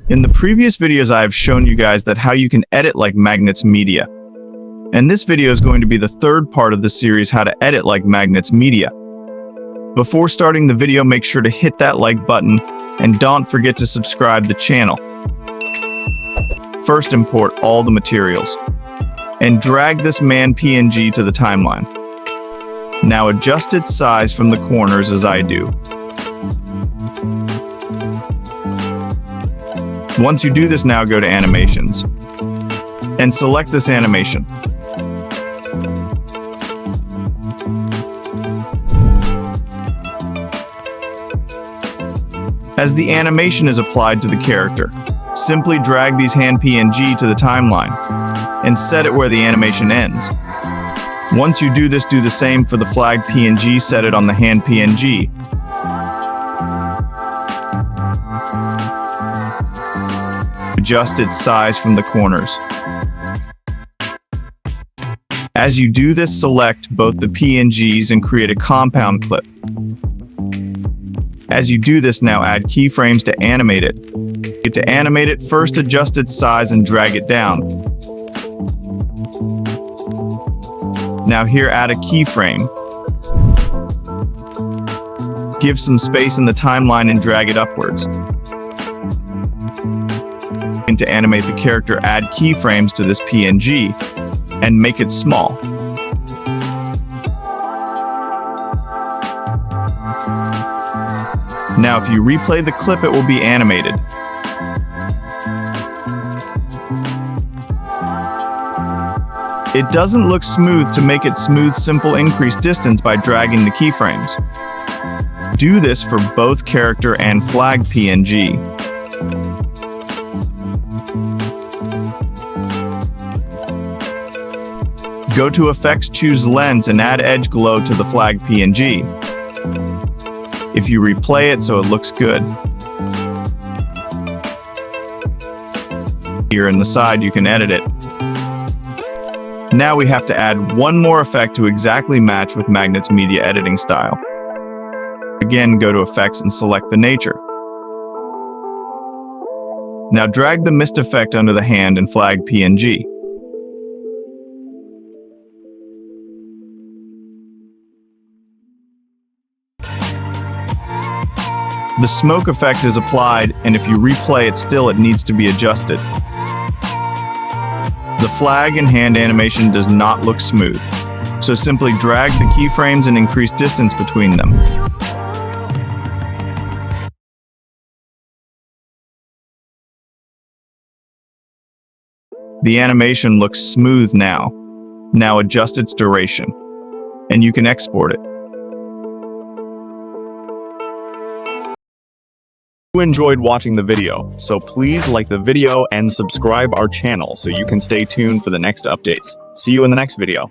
In the previous videos, I have shown you guys that how you can edit like Magnets Media. And this video is going to be the third part of the series, how to edit like Magnets Media. Before starting the video, make sure to hit that like button and don't forget to subscribe the channel. First, import all the materials and drag this man PNG to the timeline. Now adjust its size from the corners as I do. Once you do this, now go to animations and select this animation. As the animation is applied to the character, simply drag these hand PNG to the timeline and set it where the animation ends. Once you do this, do the same for the flag PNG, set it on the hand PNG. Adjust its size from the corners. As you do this, select both the PNGs and create a compound clip. As you do this, now add keyframes to animate it. To animate it, first adjust its size and drag it down. Now here, add a keyframe. Give some space in the timeline and drag it upwards. And to animate the character, add keyframes to this PNG and make it small. Now if you replay the clip, it will be animated. It doesn't look smooth. To make it smooth, simple increase distance by dragging the keyframes. Do this for both character and flag PNG. Go to Effects, choose Lens, and add Edge Glow to the flag PNG. If you replay it so it looks good. Here in the side, you can edit it. Now we have to add one more effect to exactly match with Magnets Media editing style. Again, go to Effects and select the nature. Now drag the mist effect under the hand and flag PNG. The smoke effect is applied, and if you replay it still, it needs to be adjusted. The flag and hand animation does not look smooth, so simply drag the keyframes and increase distance between them. The animation looks smooth now. Now adjust its duration, and you can export it. You enjoyed watching the video, so please like the video and subscribe our channel so you can stay tuned for the next updates. See you in the next video.